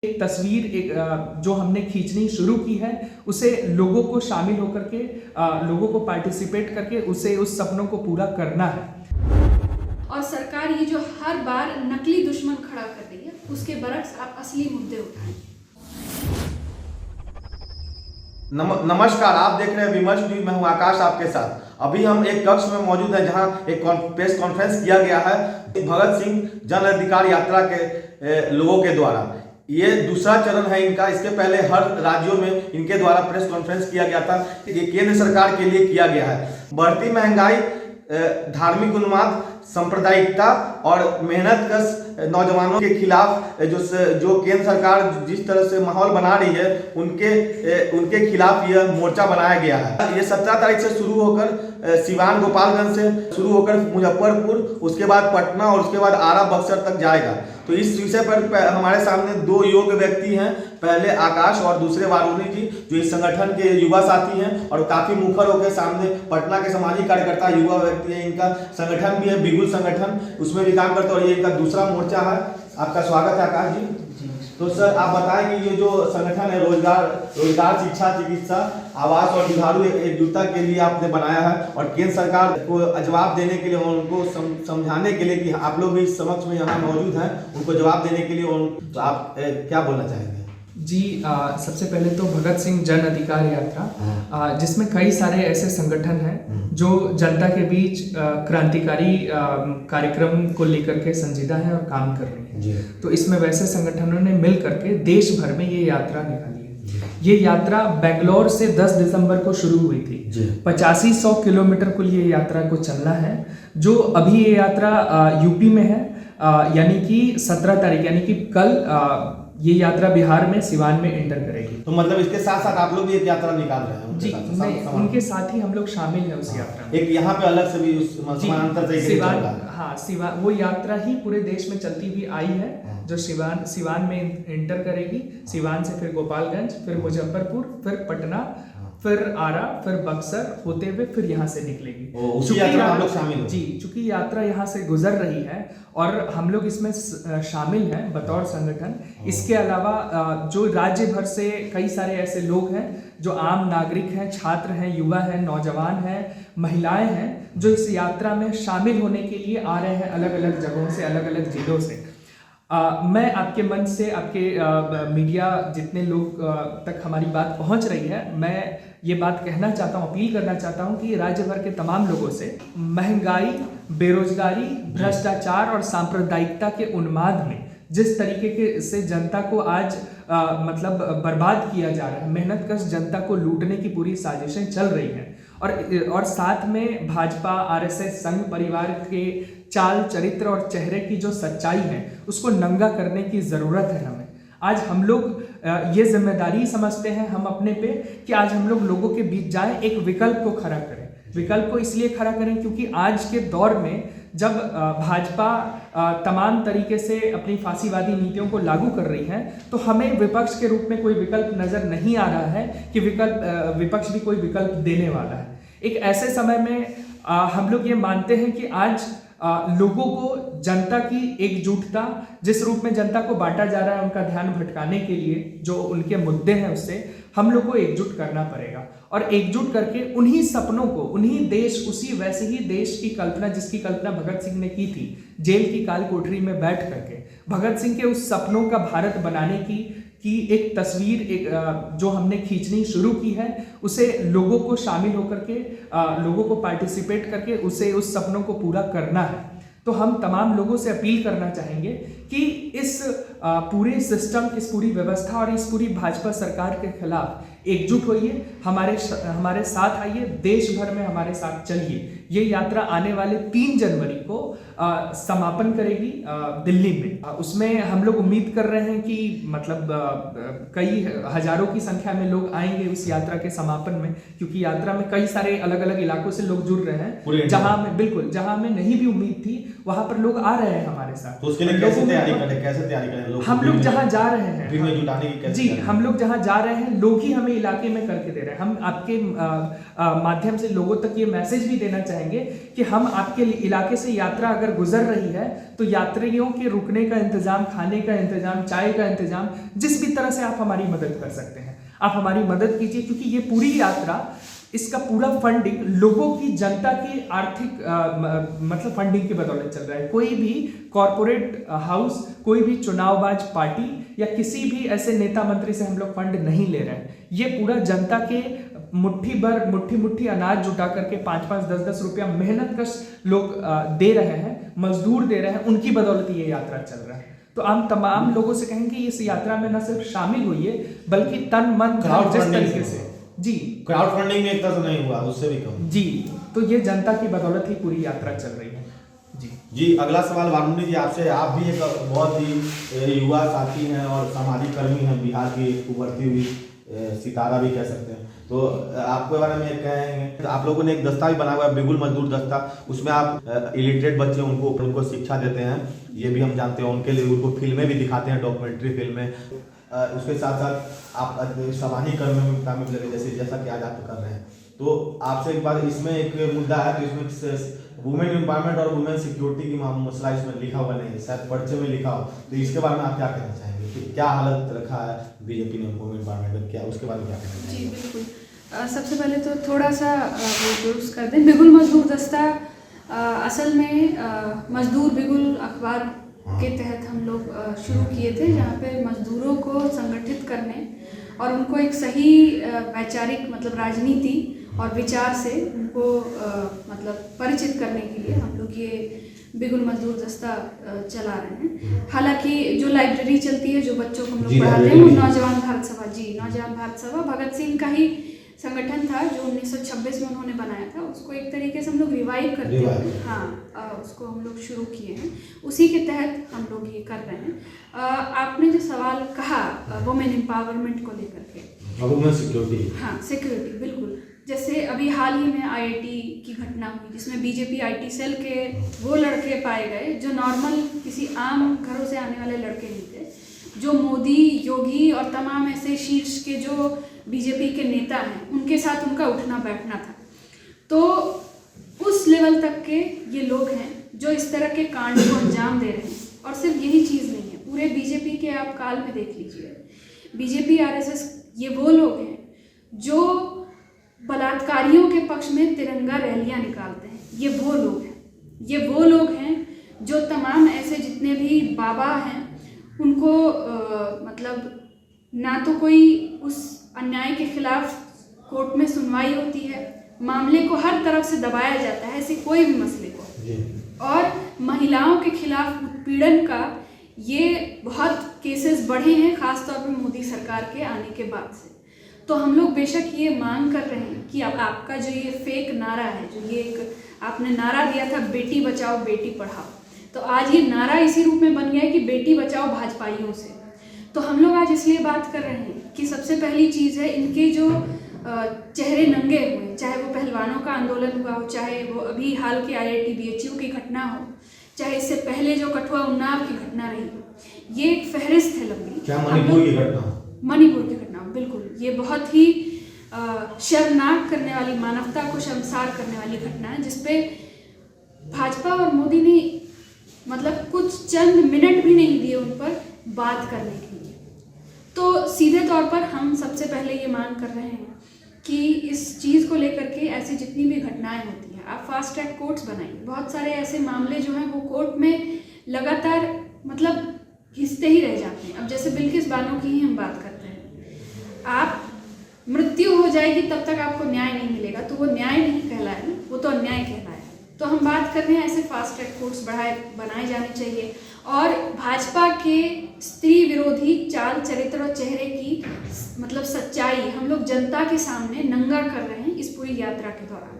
एक तस्वीर जो हमने खींचनी शुरू की है उसे लोगों को शामिल होकर के लोगों को पार्टिसिपेट करके उसे उस सपनों को पूरा करना है। और सरकार ये जो हर बार नकली दुश्मन खड़ा कर रही है उसके बरक्स आप असली मुद्दे उठाएं। नमस्कार, आप देख रहे हैं विमर्श न्यूज। मैं हूं आकाश आपके साथ। अभी हम एक कक्ष में मौजूद हैं जहां एक प्रेस कॉन्फ्रेंस किया गया है भगत सिंह जन अधिकार यात्रा के लोगों के द्वारा। ये दूसरा चरण है इनका। इसके पहले हर राज्यों में इनके द्वारा प्रेस कॉन्फ्रेंस किया गया था। ये केंद्र सरकार के लिए किया गया है। बढ़ती महंगाई, धार्मिक उन्माद, सांप्रदायिकता और मेहनतकश नौजवानों के खिलाफ जो केंद्र सरकार जिस तरह से माहौल बना रही है उनके खिलाफ यह मोर्चा बनाया गया है। ये 17 तारीख से शुरू होकर सिवान गोपालगंज से शुरू होकर मुजफ्फरपुर, उसके बाद पटना और उसके बाद आरा बक्सर तक जाएगा। तो इस विषय पर हमारे सामने दो योग्य व्यक्ति हैं, पहले आकाश और दूसरे वारुणी जी, जो इस संगठन के युवा साथी हैं और काफी मुखर होकर सामने पटना के सामाजिक कार्यकर्ता युवा व्यक्ति हैं। इनका संगठन भी है बिगुल संगठन, उसमें भी काम करते हैं और ये इनका दूसरा मोर्चा है। आपका स्वागत है आकाश जी। तो सर आप बताएं कि ये जो संगठन है रोजगार, शिक्षा, चिकित्सा, आवास और दुधारू एकजुटता के लिए आपने बनाया है और केंद्र सरकार को जवाब देने के लिए, उनको समझाने के लिए कि आप लोग भी समक्ष में यहाँ मौजूद हैं, उनको जवाब देने के लिए तो आप क्या बोलना चाहेंगे? जी, सबसे पहले तो भगत सिंह जन अधिकार यात्रा, जिसमें कई सारे ऐसे संगठन हैं जो जनता के बीच क्रांतिकारी कार्यक्रम को लेकर के संजीदा हैं और काम कर रही हैं। तो इसमें वैसे संगठनों ने मिल करके देश भर में ये यात्रा निकाली है। ये यात्रा बेंगलोर से 10 दिसंबर को शुरू हुई थी। 85-100 किलोमीटर कुल ये यात्रा को चलना है। जो अभी ये यात्रा यूपी में है, यानी कि 17 तारीख यानी कि कल ये यात्रा बिहार में सिवान में एंटर करेगी। तो मतलब इसके साथ साथ आप लोग भी एक यात्रा निकाल रहे हैं? जी नहीं, उनके साथ ही हम लोग शामिल हैं उस यात्रा में। एक यहाँ पे अलग से भी समानांतर तरीके से चल रहा है। हाँ, सिवान वो यात्रा ही पूरे देश में चलती हुई आई है, जो सिवान में एंटर करेगी। सिवान से फिर गोपालगंज, फिर मुजफ्फरपुर, फिर पटना, फिर आरा, फिर बक्सर होते हुए फिर यहाँ से निकलेगी। उसी यात्रा में हम लोग शामिल हैं। जी, चूंकि यात्रा यहाँ से गुजर रही है और हम लोग इसमें शामिल हैं बतौर संगठन। इसके अलावा जो राज्य भर से कई सारे ऐसे लोग हैं जो आम नागरिक हैं, छात्र हैं, युवा हैं, नौजवान हैं, महिलाएं हैं, जो इस यात्रा में शामिल होने के लिए आ रहे हैं अलग अलग जगहों से, अलग अलग जिलों से। मैं आपके मंच से, आपके मीडिया जितने लोग तक हमारी बात पहुंच रही है, मैं ये बात कहना चाहता हूं, अपील करना चाहता हूं कि राज्य भर के तमाम लोगों से महंगाई, बेरोजगारी, भ्रष्टाचार और सांप्रदायिकता के उन्माद में जिस तरीके से जनता को आज मतलब बर्बाद किया जा रहा है, मेहनतकश जनता को लूटने की पूरी साजिशें चल रही हैं और साथ में भाजपा, आरएसएस, संघ परिवार के चाल, चरित्र और चेहरे की जो सच्चाई है उसको नंगा करने की ज़रूरत है हमें। आज हम लोग ये जिम्मेदारी समझते हैं हम अपने पे कि आज हम लोग लोगों के बीच जाएं, एक विकल्प को खड़ा करें। विकल्प को इसलिए खड़ा करें क्योंकि आज के दौर में जब भाजपा तमाम तरीके से अपनी फांसीवादी नीतियों को लागू कर रही है, तो हमें विपक्ष के रूप में कोई विकल्प नजर नहीं आ रहा है कि विपक्ष भी कोई विकल्प देने वाला है। एक ऐसे समय में हम लोग ये मानते हैं कि आज लोगों को जनता की एकजुटता, जिस रूप में जनता को बांटा जा रहा है उनका ध्यान भटकाने के लिए जो उनके मुद्दे हैं उससे हम लोग को एकजुट करना पड़ेगा और एकजुट करके उन्हीं सपनों को, वैसे ही देश की कल्पना जिसकी कल्पना भगत सिंह ने की थी जेल की काल कोठरी में बैठ करके, भगत सिंह के उस सपनों का भारत बनाने की एक तस्वीर जो हमने खींचनी शुरू की है उसे लोगों को शामिल होकर के लोगों को पार्टिसिपेट करके उसे उस सपनों को पूरा करना है। तो हम तमाम लोगों से अपील करना चाहेंगे कि इस पूरे सिस्टम, इस पूरी व्यवस्था और इस पूरी भाजपा सरकार के खिलाफ एकजुट होइए, हमारे साथ आइए, देश भर में हमारे साथ चलिए। ये यात्रा आने वाले 3 जनवरी को समापन करेगी दिल्ली में। उसमें हम लोग उम्मीद कर रहे हैं कि मतलब कई हजारों की संख्या में लोग आएंगे उस यात्रा के समापन में, क्योंकि यात्रा में कई सारे अलग अलग इलाकों से लोग जुड़ रहे हैं, जहां में नहीं भी उम्मीद थी वहां पर लोग आ रहे हैं हमारे हमारे साथ। तो उसके लिए कैसे तैयारी करें हम लोग जहाँ जा रहे हैं भीड़ में जुटाने की कैसे जी, हम लोग जहाँ जा रहे हैं लोग ही हमें इलाके में करके दे रहे हैं। हम आपके माध्यम से लोगों तक ये मैसेज भी देना चाहेंगे कि हम आपके इलाके से यात्रा अगर गुजर रही है तो यात्रियों के रुकने का इंतजाम, खाने का इंतजाम, चाय का इंतजाम, जिस भी तरह से आप हमारी मदद कर सकते हैं आप हमारी मदद कीजिए, क्योंकि ये पूरी यात्रा, इसका पूरा फंडिंग लोगों की, जनता की आर्थिक मतलब फंडिंग की बदौलत चल रहा है। कोई भी कॉरपोरेट हाउस, कोई भी चुनावबाज पार्टी या किसी भी ऐसे नेता मंत्री से हम लोग फंड नहीं ले रहे हैं। ये पूरा जनता के मुट्ठी अनाज जुटा करके 5-5, 10-10 रुपया मेहनत कश लोग दे रहे हैं, मजदूर दे रहे हैं, उनकी बदौलत ये यात्रा चल रहा है। तो हम तमाम लोगों से कहेंगे इस यात्रा में न सिर्फ शामिल होइए बल्कि तन मन जिस तरीके से जी, क्राउड फंडिंग में एक तरह से नहीं हुआ, उससे भी कम जी, तो ये जनता की बदौलत ही पूरी यात्रा चल रही है। जी, अगला सवाल वारुणी जी आपसे। आप भी एक बहुत ही युवा साथी हैं और सामाजिक कर्मी हैं, बिहार की उभरती हुई सितारा भी कह सकते हैं। तो आपके बारे में कहेंगे, आप लोगों ने एक दस्ता भी बना हुआ है, बिगुल मजदूर दस्ता, उसमें आप इलिटरेट बच्चे उनको शिक्षा देते हैं, ये भी हम जानते हैं। उनके लिए उनको फिल्में भी दिखाते हैं, डॉक्यूमेंट्री फिल्में। उसके साथ साथ आप सामाजिक कर्म में काम में लगे, जैसा कि आज आप कर रहे हैं। तो आपसे एक बार, इसमें एक मुद्दा है, तो इसमें वुमेन एम्पावरमेंट और वुमेन सिक्योरिटी की मसला इसमें लिखा हुआ नहीं है, शायद पर्चे में लिखा हो, तो इसके बारे में आप क्या कहना चाहेंगे कि क्या हालत रखा है बीजेपी ने वुमेन एम्पावरमेंट में, क्या उसके बारे में क्या कहना चाहेंगे? जी बिल्कुल। सबसे पहले तो थोड़ा सा वो दुरुस्त कर दें। बिगुल मजदूर दस्ता असल में मजदूर बिगुल अखबार के तहत हम लोग शुरू किए थे, जहाँ पे मजदूरों को संगठित करने और उनको एक सही वैचारिक मतलब राजनीति और विचार से उनको मतलब परिचित करने के लिए हम लोग ये बिगुल मजदूर दस्ता चला रहे हैं। हालांकि जो लाइब्रेरी चलती है, जो बच्चों को हम लोग पढ़ाते हैं, वो नौजवान भारत सभा, जी नौजवान भारत सभा भगत सिंह का ही संगठन था जो 1926 में उन्होंने बनाया था। उसको एक तरीके से हम लोग रिवाइव करते हैं, हाँ, उसको हम लोग शुरू किए हैं, उसी के तहत हम लोग ये कर रहे हैं। आपने जो सवाल कहा वुमेन एम्पावरमेंट को लेकर के, वुमेन सिक्योरिटी, हाँ सिक्योरिटी, बिल्कुल। जैसे अभी हाल ही में आईआईटी की घटना हुई, जिसमें बीजेपी आईटी सेल के वो लड़के पाए गए जो नॉर्मल किसी आम घरों से आने वाले लड़के नहीं थे, जो मोदी, योगी और तमाम ऐसे शीर्ष के जो बीजेपी के नेता हैं उनके साथ उनका उठना बैठना था। तो उस लेवल तक के ये लोग हैं जो इस तरह के कांड को अंजाम दे रहे हैं। और सिर्फ यही चीज़ नहीं है, पूरे बीजेपी के आप काल में देख लीजिए, बीजेपी आरएसएस ये वो लोग हैं जो बलात्कारियों के पक्ष में तिरंगा रैलियां निकालते हैं। ये वो लोग हैं जो तमाम ऐसे जितने भी बाबा हैं उनको मतलब ना तो कोई उस अन्याय के खिलाफ कोर्ट में सुनवाई होती है, मामले को हर तरफ से दबाया जाता है, ऐसे कोई भी मसले को। और महिलाओं के खिलाफ उत्पीड़न का ये बहुत केसेस बढ़े हैं, खासतौर पर मोदी सरकार के आने के बाद से। तो हम लोग बेशक ये मांग कर रहे हैं कि अब आपका जो ये फेक नारा है, जो ये एक आपने नारा दिया था बेटी बचाओ बेटी पढ़ाओ, तो आज ये नारा इसी रूप में बन गया है कि बेटी बचाओ भाजपाइयों से। तो हम लोग आज इसलिए बात कर रहे हैं कि सबसे पहली चीज़ है, इनके जो चेहरे नंगे हुए, चाहे वो पहलवानों का आंदोलन हुआ हो, चाहे वो अभी हाल के IIT BHU की घटना हो, चाहे इससे पहले जो कठुआ उन्नाव की घटना रही हो, ये एक फहरिस्त है लंबी। क्या मणिपुर की घटना? मणिपुर की घटना, बिल्कुल, ये बहुत ही शर्मनाक करने वाली, मानवता को शर्मसार करने वाली घटना है, जिसपे भाजपा और मोदी ने मतलब कुछ चंद मिनट भी नहीं दिए उन पर बात करने के लिए। तो सीधे तौर पर हम सबसे पहले ये मांग कर रहे हैं कि इस चीज़ को लेकर के ऐसी जितनी भी घटनाएं होती हैं, आप फास्ट ट्रैक कोर्ट्स बनाइए। बहुत सारे ऐसे मामले जो हैं वो कोर्ट में लगातार मतलब घिसते ही रह जाते हैं। अब जैसे बिल्किस बानो की ही हम बात करते हैं, आप मृत्यु हो जाएगी तब तक आपको न्याय नहीं मिलेगा, तो वो न्याय नहीं कहलाया ना, वो तो अन्याय कहलाया। तो हम बात कर रहे हैं ऐसे फास्ट ट्रैक कोर्ट्स बनाए जाने चाहिए। और भाजपा के स्त्री विरोधी चाल चरित्र और चेहरे की मतलब सच्चाई हम लोग जनता के सामने नंगा कर रहे हैं इस पूरी यात्रा के दौरान।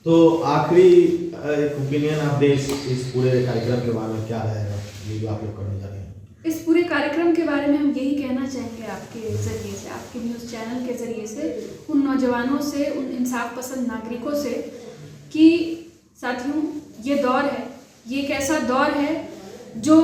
तो आखिरी एक ओपिनियन आप दें इस पूरे कार्यक्रम के बारे में, क्या रहेगा ये जो आप लोग करने जा रहे हैं? इस पूरे कार्यक्रम के बारे में हम यही कहना चाहेंगे आपके ज़रिए से, आपके न्यूज़ चैनल के ज़रिए से, उन नौजवानों से, उन इंसाफ पसंद नागरिकों से कि साथियों, ये दौर है, ये एक ऐसा दौर है जो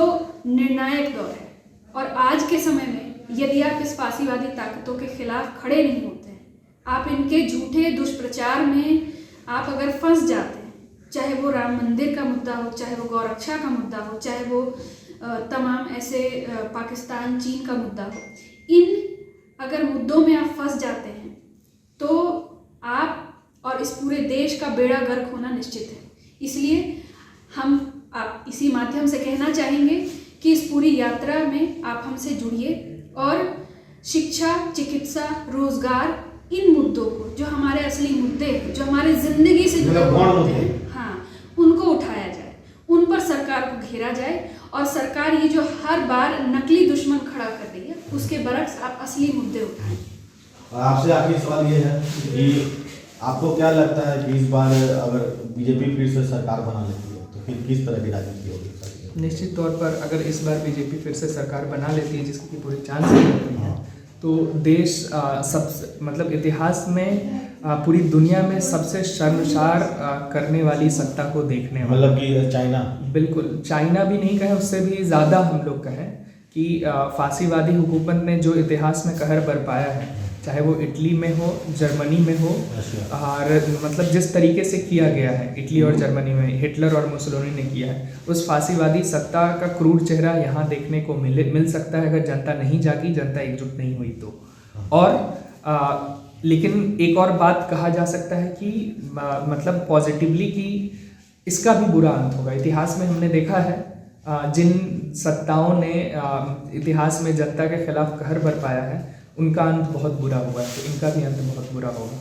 निर्णायक दौर है, और आज के समय में यदि आप इस फासीवादी ताकतों के खिलाफ खड़े नहीं होते हैं, आप इनके झूठे दुष्प्रचार में आप अगर फंस जाते हैं, चाहे वो राम मंदिर का मुद्दा हो, चाहे वो गौरक्षा का मुद्दा हो, चाहे वो तमाम ऐसे पाकिस्तान चीन का मुद्दा हो, इन अगर मुद्दों में आप फंस जाते हैं तो आप और इस पूरे देश का बेड़ा गर्क होना निश्चित है। इसलिए हम आप इसी माध्यम से कहना चाहेंगे कि इस पूरी यात्रा में आप हमसे जुड़िए और शिक्षा, चिकित्सा, रोजगार, इन मुद्दों को, जो हमारे असली मुद्दे हैं, जो हमारे जिंदगी से जुड़े मुद्दे हैं, हाँ, उनको उठाया जाए, उन पर सरकार को घेरा जाए, और सरकार ये जो हर बार नकली दुश्मन खड़ा कर रही है उसके बरक्स आप असली मुद्दे उठाएं। और आपसे आखिरी सवाल ये है कि आपको क्या लगता है कि इस बार अगर बीजेपी फिर से सरकार बना लेती है तो फिर किस तरह की राजनीति होगी? निश्चित तौर पर अगर इस बार बीजेपी फिर से सरकार बना लेती है, जिसकी पूरी चांस लग रही है, तो देश सबसे मतलब इतिहास में पूरी दुनिया में सबसे शर्मसार करने वाली सत्ता को देखने वाला, मतलब कि चाइना, बिल्कुल चाइना भी नहीं कहें, उससे भी ज़्यादा हम लोग कहें कि फासीवादी हुकूमत ने जो इतिहास में कहर बरपाया है, चाहे वो इटली में हो, जर्मनी में हो, और मतलब जिस तरीके से किया गया है इटली और जर्मनी में, हिटलर और मुसोलिनी ने किया है, उस फासीवादी सत्ता का क्रूर चेहरा यहाँ देखने को मिल सकता है अगर जनता नहीं जागी, जनता एकजुट नहीं हुई तो। और लेकिन एक और बात कहा जा सकता है कि मतलब पॉजिटिवली कि इसका भी बुरा अंत होगा। इतिहास में हमने देखा है जिन सत्ताओं ने इतिहास में जनता के खिलाफ कहर बरपाया है, उनका अंत बहुत बुरा हुआ है, तो इनका भी अंत बहुत बुरा होगा।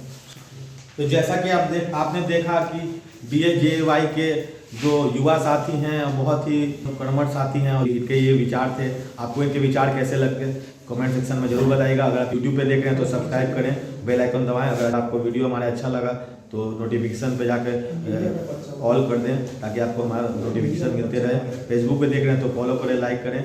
तो जैसा कि आपने देखा कि BJY के जो युवा साथी हैं बहुत ही कर्मठ साथी हैं और इनके ये विचार थे। आपको इनके विचार कैसे लगते कमेंट सेक्शन में जरूर बताइएगा। अगर आप यूट्यूब पे देख रहे हैं तो सब्सक्राइब करें, बेल आइकन दबाएं। अगर आपको वीडियो हमारा अच्छा लगा तो नोटिफिकेशन पे जाकर ऑल कर दें ताकि आपको हमारा नोटिफिकेशन मिलते रहे। फेसबुक पे देख रहे हैं तो फॉलो करें, लाइक करें।